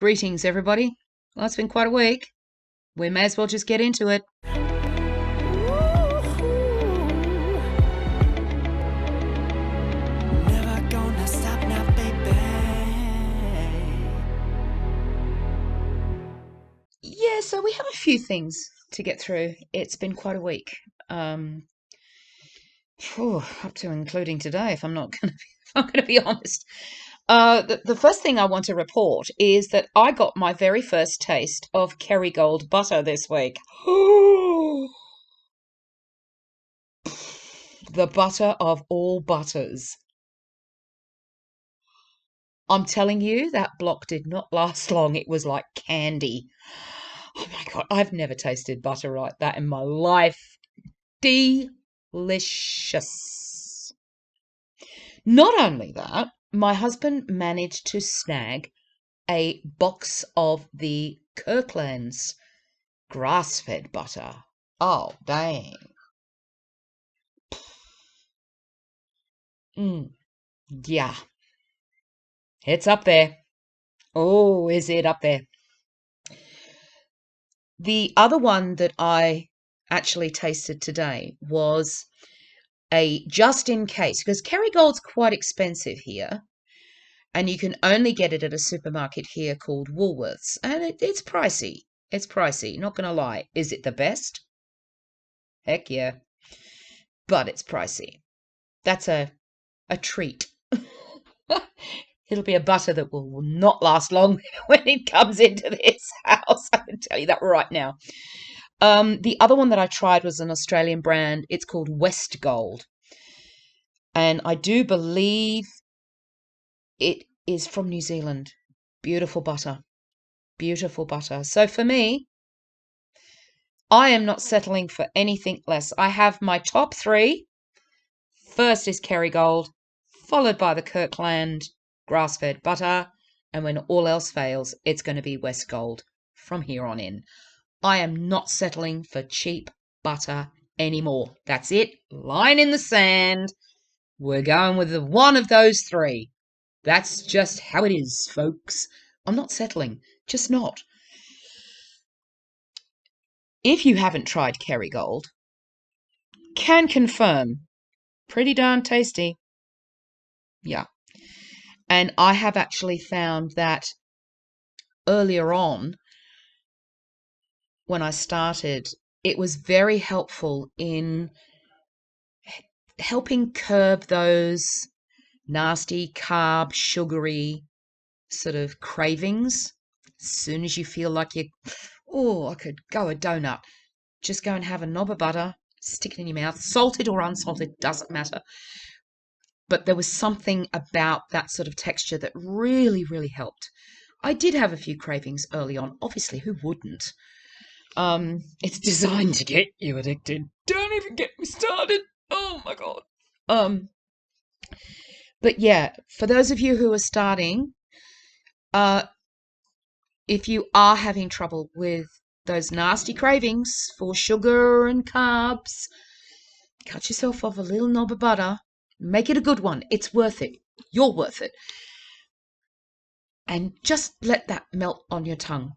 Greetings, everybody. Well, it's been quite a week. We may as well just get into it. Never gonna stop now, baby. Yeah, so we have a few things to get through. It's been quite a week. Up to including today, if I'm not going to be, if I'm going to be honest. The first thing I want to report is that I got my very first taste of Kerrygold butter this week. The butter of all butters. I'm telling you, that block did not last long. It was like candy. Oh my God, I've never tasted butter like that in my life. Delicious. Not only that, my husband managed to snag a box of the Kirkland's grass-fed butter. Oh, dang. Yeah, it's up there. Oh, is it up there? The other one that I actually tasted today was a just in case, because Kerrygold's quite expensive here, and you can only get it at a supermarket here called Woolworths, and it's pricey. It's pricey, not going to lie. Is it the best? Heck yeah. But it's pricey. That's a treat. It'll be a butter that will not last long when it comes into this house. I can tell you that right now. The other one that I tried was an Australian brand. It's called West Gold. And I do believe it is from New Zealand. Beautiful butter. Beautiful butter. So for me, I am not settling for anything less. I have my top three. First is Kerrygold, followed by the Kirkland grass-fed butter. And when all else fails, it's going to be West Gold from here on in. I am not settling for cheap butter anymore. That's it. Line in the sand. We're going with the one of those three. That's just how it is, folks. I'm not settling. Just not. If you haven't tried Kerrygold, can confirm, pretty darn tasty. Yeah. And I have actually found that earlier on, when I started, it was very helpful in helping curb those nasty carb, sugary sort of cravings. As soon as you feel like I could go a donut, just go and have a knob of butter, stick it in your mouth, salted or unsalted, doesn't matter. But there was something about that sort of texture that really, really helped. I did have a few cravings early on. Obviously, who wouldn't? It's designed to get you addicted. Don't even get me started. Oh my God. But yeah, for those of you who are starting, if you are having trouble with those nasty cravings for sugar and carbs, cut yourself off a little knob of butter. Make it a good one. It's worth it. You're worth it. And just let that melt on your tongue.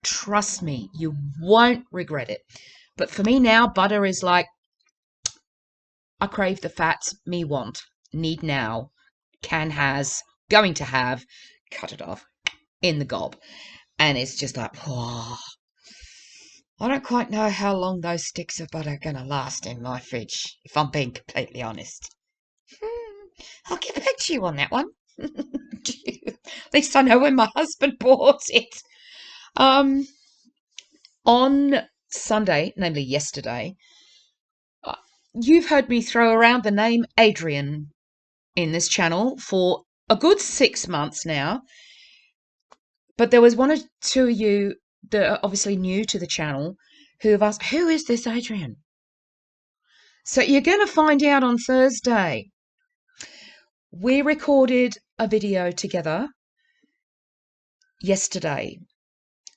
Trust me, you won't regret it. But for me now, butter is like, I crave the fats, me want, need now, can has, going to have, cut it off in the gob. And it's just like, oh, I don't quite know how long those sticks of butter are going to last in my fridge, if I'm being completely honest. I'll get back to you on that one. At least I know when my husband bought it. On Sunday, namely yesterday, you've heard me throw around the name Adrian in this channel for a good 6 months now. But there was one or two of you that are obviously new to the channel who have asked, who is this Adrian? So you're going to find out on Thursday. We recorded a video together yesterday,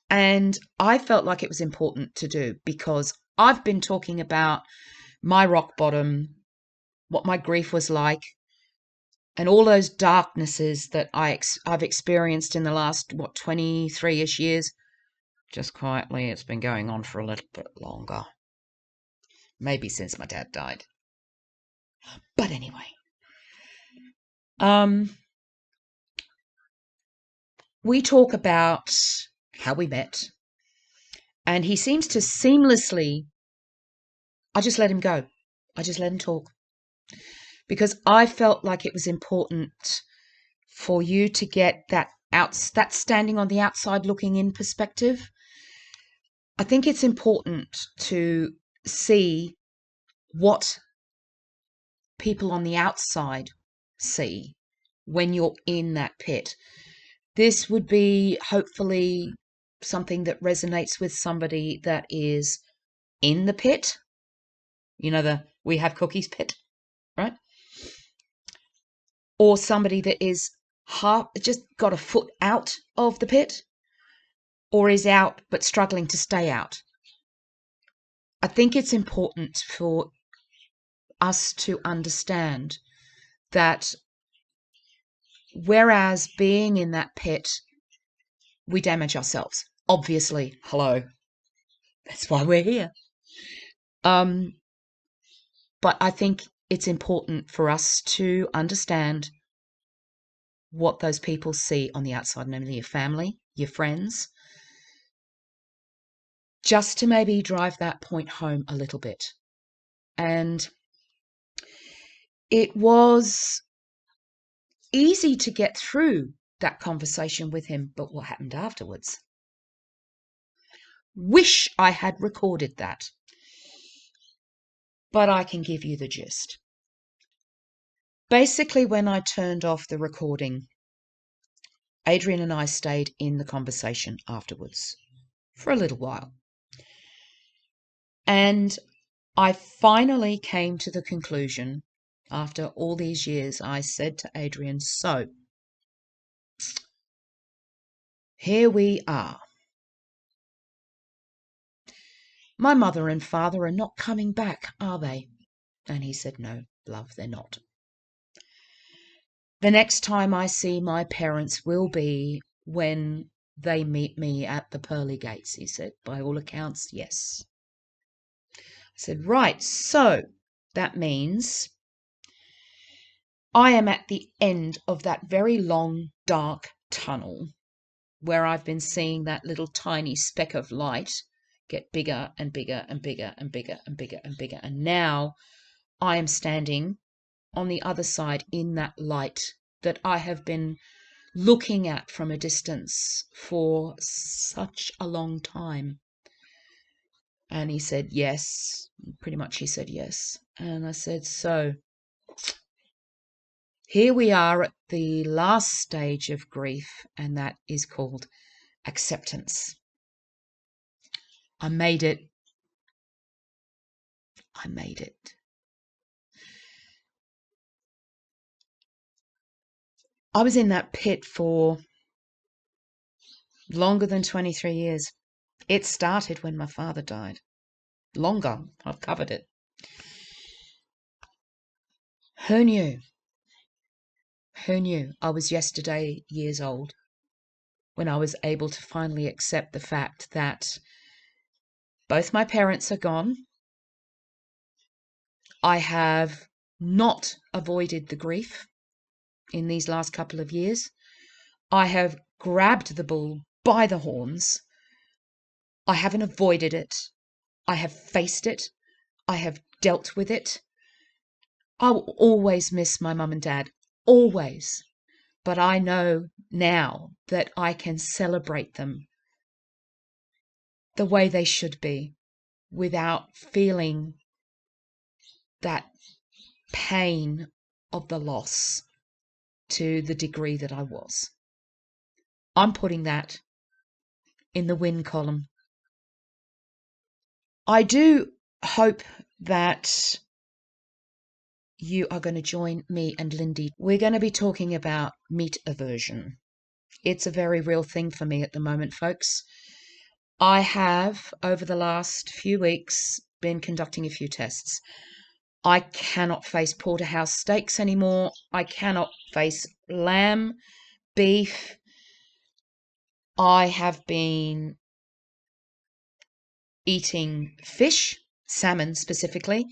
and I felt like it was important to do because I've been talking about my rock bottom, what my grief was like, and all those darknesses that I've experienced in the last, 23-ish years, just quietly, it's been going on for a little bit longer. Maybe since my dad died. But anyway. We talk about how we met, and he seems to seamlessly, I just let him go. I just let him talk. Because I felt like it was important for you to get that standing on the outside looking in perspective. I think it's important to see what people on the outside see when you're in that pit. This would be hopefully something that resonates with somebody that is in the pit. You know, the we have cookies pit, right? Or somebody that is just got a foot out of the pit, or is out but struggling to stay out. I think it's important for us to understand that whereas being in that pit, we damage ourselves. Obviously, hello. That's why we're here. But I think it's important for us to understand what those people see on the outside, namely your family, your friends, just to maybe drive that point home a little bit. And it was easy to get through that conversation with him, but what happened afterwards? Wish I had recorded that. But I can give you the gist. Basically, when I turned off the recording, Adrian and I stayed in the conversation afterwards for a little while. And I finally came to the conclusion, after all these years, I said to Adrian, so here we are. My mother and father are not coming back, are they? And he said, no, love, they're not. The next time I see my parents will be when they meet me at the pearly gates, he said. By all accounts, yes. I said, right, so that means I am at the end of that very long, dark tunnel where I've been seeing that little tiny speck of light get bigger and bigger and bigger and bigger and bigger and bigger. And now I am standing on the other side in that light that I have been looking at from a distance for such a long time. And he said, yes. Pretty much he said yes. And I said, so here we are at the last stage of grief, and that is called acceptance. I made it. I made it. I was in that pit for longer than 23 years. It started when my father died. Longer. I've covered it. Who knew? Who knew? I was yesterday years old when I was able to finally accept the fact that both my parents are gone. I have not avoided the grief in these last couple of years. I have grabbed the bull by the horns. I haven't avoided it. I have faced it. I have dealt with it. I will always miss my mum and dad, always. But I know now that I can celebrate them the way they should be without feeling that pain of the loss to the degree that I was. I'm putting that in the win column. I do hope that you are going to join me and Lindy. We're going to be talking about meat aversion. It's a very real thing for me at the moment, folks. I have, over the last few weeks, been conducting a few tests. I cannot face porterhouse steaks anymore. I cannot face lamb, beef. I have been eating fish, salmon specifically.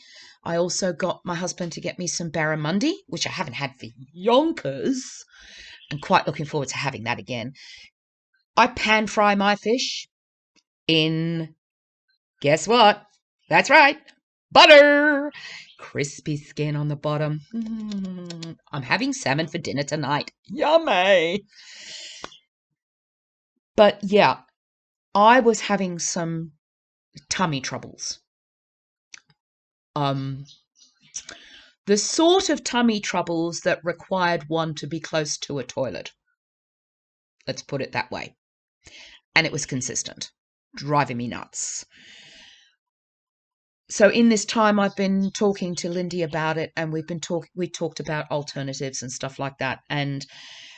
I also got my husband to get me some barramundi, which I haven't had for yonkers. I'm quite looking forward to having that again. I pan fry my fish in, guess what? That's right, butter. Crispy skin on the bottom. I'm having salmon for dinner tonight. Yummy. But yeah, I was having some tummy troubles. The sort of tummy troubles that required one to be close to a toilet. Let's put it that way. And it was consistent, driving me nuts. So in this time, I've been talking to Lindy about it, and we talked about alternatives and stuff like that. And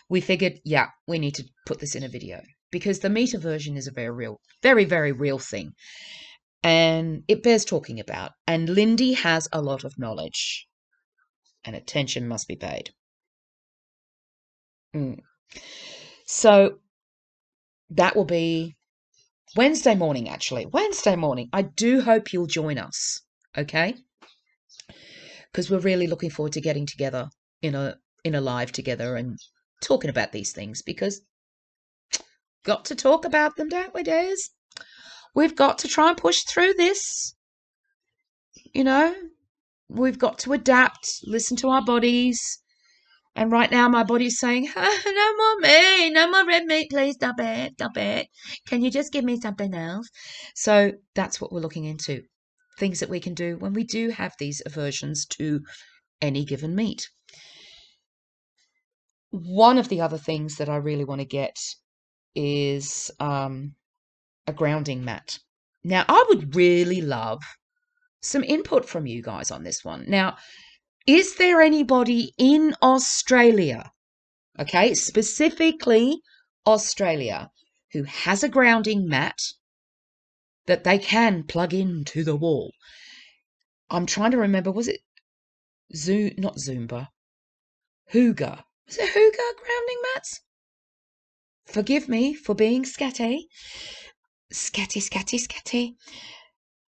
we figured, yeah, we need to put this in a video because the meat aversion is a very, very real thing. And it bears talking about. And Lindy has a lot of knowledge, and attention must be paid. So that will be Wednesday morning, actually. Wednesday morning. I do hope you'll join us, okay? Because we're really looking forward to getting together in a live together and talking about these things, because got to talk about them, don't we, Des? We've got to try and push through this. You know, we've got to adapt, listen to our bodies. And right now my body's saying, no more meat, no more red meat, please, stop it. Can you just give me something else? So that's what we're looking into. Things that we can do when we do have these aversions to any given meat. One of the other things that I really want to get is a grounding mat. Now, I would really love some input from you guys on this one. Now, is there anybody in Australia, okay, specifically Australia, who has a grounding mat that they can plug into the wall? I'm trying to remember, was it not Zumba, Hooga? Was it Hooga grounding mats? Forgive me for being scatty. Scatty.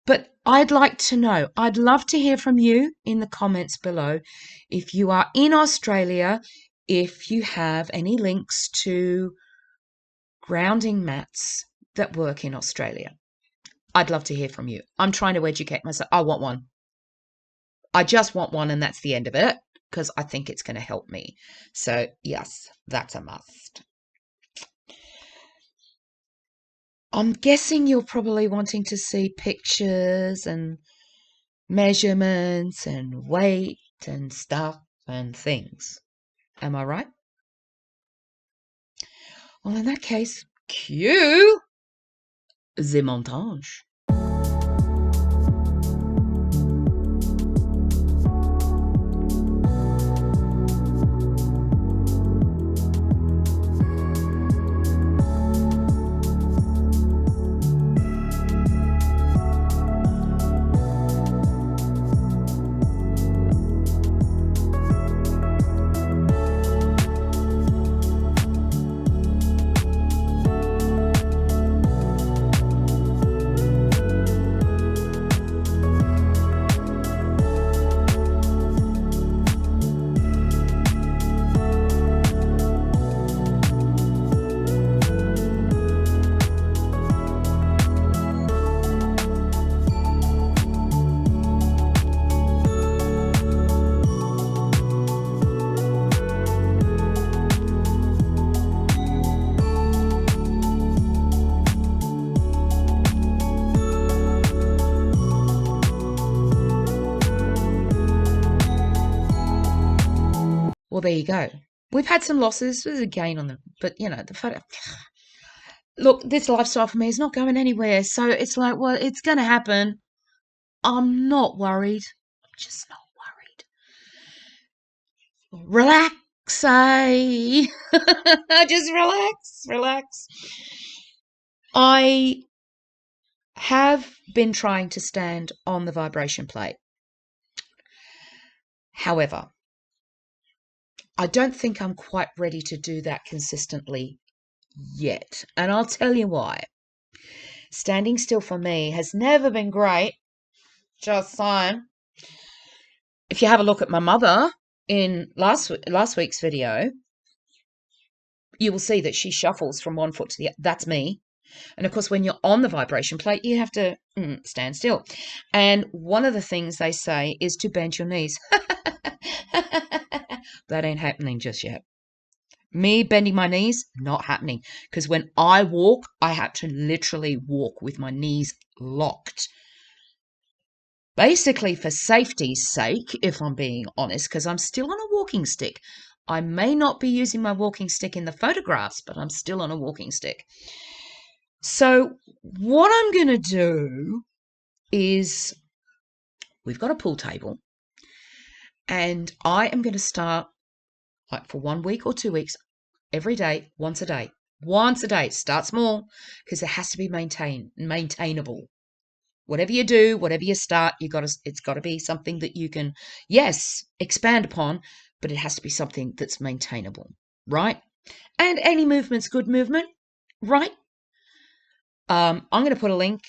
But I'd like to know, I'd love to hear from you in the comments below. If you are in Australia, if you have any links to grounding mats that work in Australia, I'd love to hear from you. I'm trying to educate myself. I want one. I just want one, and that's the end of it, because I think it's going to help me. So yes, that's a must. I'm guessing you're probably wanting to see pictures and measurements and weight and stuff and things. Am I right? Well, in that case, cue the montage. Well, there you go. We've had some losses. There's a gain on them. But, you know, the photo. Look, this lifestyle for me is not going anywhere. So it's like, well, it's going to happen. I'm not worried. I'm just not worried. Relax, eh? Just relax. I have been trying to stand on the vibration plate. However, I don't think I'm quite ready to do that consistently yet. And I'll tell you why. Standing still for me has never been great. Just saying. If you have a look at my mother in last week's video, you will see that she shuffles from one foot to the other. That's me. And of course, when you're on the vibration plate, you have to stand still. And one of the things they say is to bend your knees. That ain't happening just yet. Me bending my knees, not happening. Because when I walk, I have to literally walk with my knees locked. Basically for safety's sake, if I'm being honest, because I'm still on a walking stick. I may not be using my walking stick in the photographs, but I'm still on a walking stick. So what I'm going to do is, we've got a pool table, and I am going to start, like, for 1 week or 2 weeks, every day, once a day. Once a day. Start small, because it has to be maintainable. Whatever you do, whatever you start, it's got to be something that you can, yes, expand upon, but it has to be something that's maintainable, right? And any movement's good movement, right? I'm going to put a link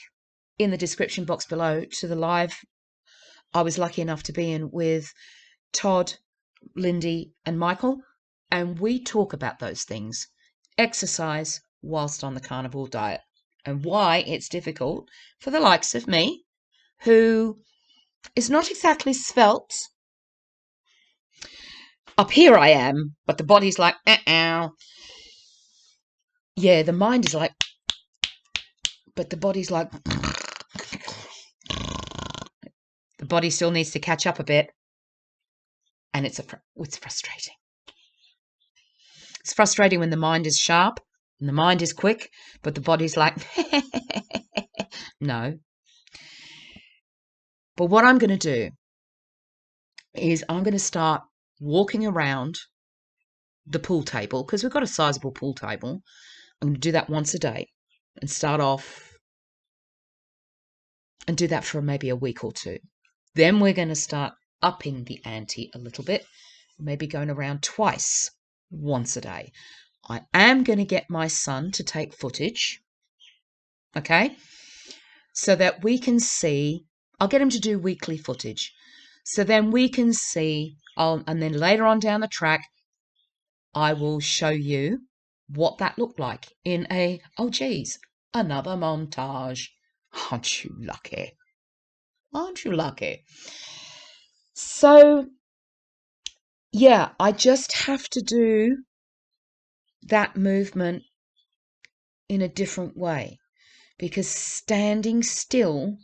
in the description box below to the live I was lucky enough to be in with Todd, Lindy, and Michael, and we talk about those things. Exercise whilst on the carnivore diet, and why it's difficult for the likes of me, who is not exactly svelte. Up here I am, but the body's like, yeah, the mind is like, but the body's like, the body still needs to catch up a bit, and it's frustrating. It's frustrating when the mind is sharp and the mind is quick, but the body's like, no. But what I'm going to do is I'm going to start walking around the pool table, because we've got a sizable pool table. I'm going to do that once a day and start off and do that for maybe a week or two. Then we're going to start upping the ante a little bit, maybe going around twice, once a day. I am going to get my son to take footage, okay, so that we can see. I'll get him to do weekly footage, so then we can see, and then later on down the track, I will show you what that looked like in oh geez, another montage. Aren't you lucky? Aren't you lucky? So, yeah, I just have to do that movement in a different way, because standing still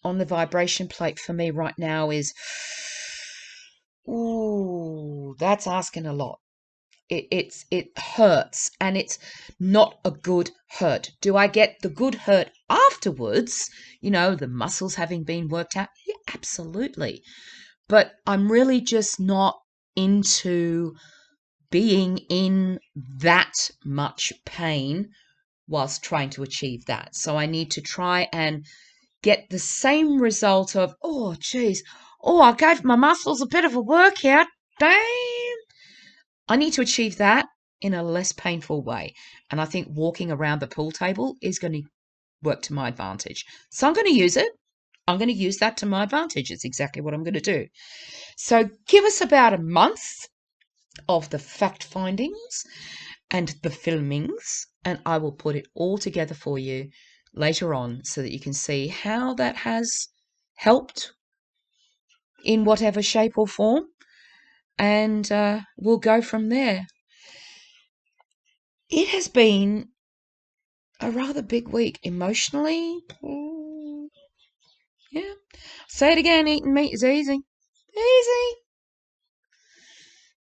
on the vibration plate for me right now is, ooh, that's asking a lot. It hurts, and it's not a good hurt. Do I get the good hurt afterwards? The muscles having been worked out? Yeah, absolutely. But I'm really just not into being in that much pain whilst trying to achieve that. So I need to try and get the same result of, oh, geez, I gave my muscles a bit of a workout. Damn. I need to achieve that in a less painful way. And I think walking around the pool table is going to work to my advantage. So I'm going to use it. I'm going to use that to my advantage. It's exactly what I'm going to do. So give us about a month of the fact findings and the filmings, and I will put it all together for you later on so that you can see how that has helped in whatever shape or form, and we'll go from there. It has been a rather big week emotionally. Yeah. Say it again, eating meat is easy. Easy.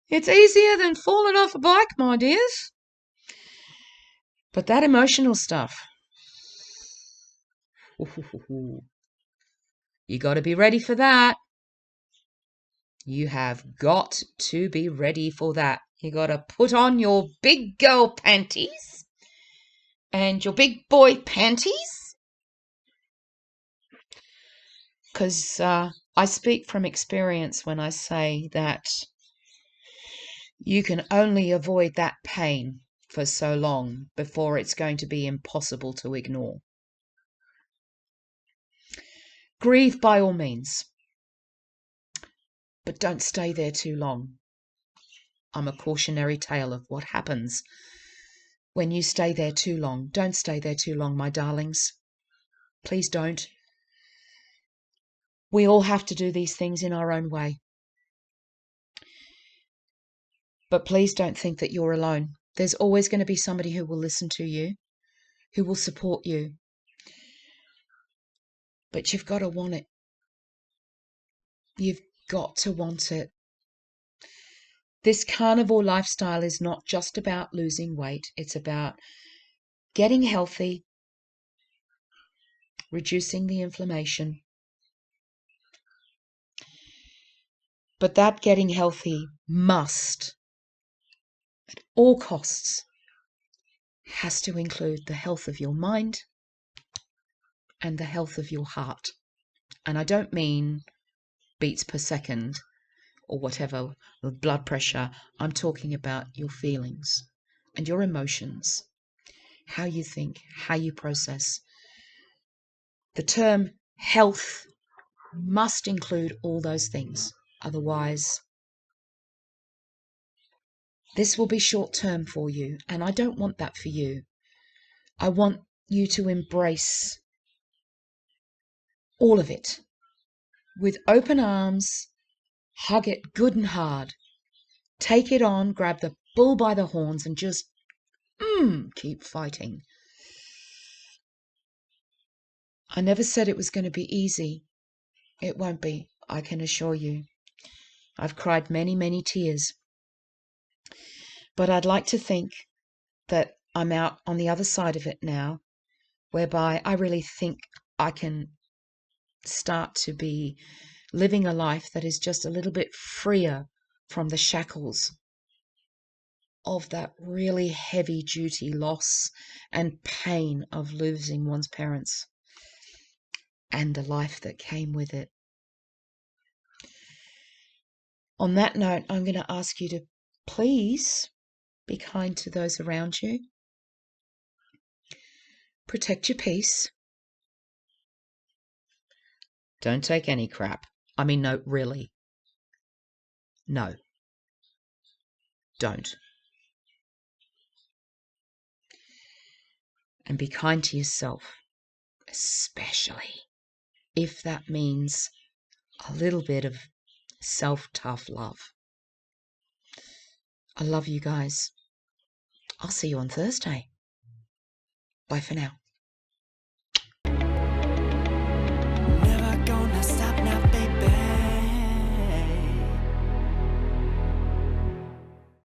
It's easier than falling off a bike, my dears. But that emotional stuff, you got to be ready for that. You have got to be ready for that. You got to put on your big girl panties and your big boy panties Because I speak from experience when I say that you can only avoid that pain for so long before it's going to be impossible to ignore. Grieve by all means, but don't stay there too long. I'm a cautionary tale of what happens when you stay there too long. Don't stay there too long, my darlings. Please don't. We all have to do these things in our own way. But please don't think that you're alone. There's always going to be somebody who will listen to you, who will support you. But you've got to want it. You've got to want it. This carnivore lifestyle is not just about losing weight. It's about getting healthy, reducing the inflammation. But that getting healthy must, at all costs, has to include the health of your mind and the health of your heart. And I don't mean beats per second or whatever, blood pressure. I'm talking about your feelings and your emotions, how you think, how you process. The term health must include all those things. Otherwise, this will be short term for you, and I don't want that for you. I want you to embrace all of it with open arms, hug it good and hard, take it on, grab the bull by the horns and just keep fighting. I never said it was going to be easy. It won't be, I can assure you. I've cried many, many tears. But I'd like to think that I'm out on the other side of it now, whereby I really think I can start to be living a life that is just a little bit freer from the shackles of that really heavy duty loss and pain of losing one's parents and the life that came with it. On that note, I'm going to ask you to please be kind to those around you. Protect your peace. Don't take any crap. I mean, no, really. No. Don't. And be kind to yourself, especially if that means a little bit of self-tough love. I love you guys. I'll see you on Thursday. Bye for now.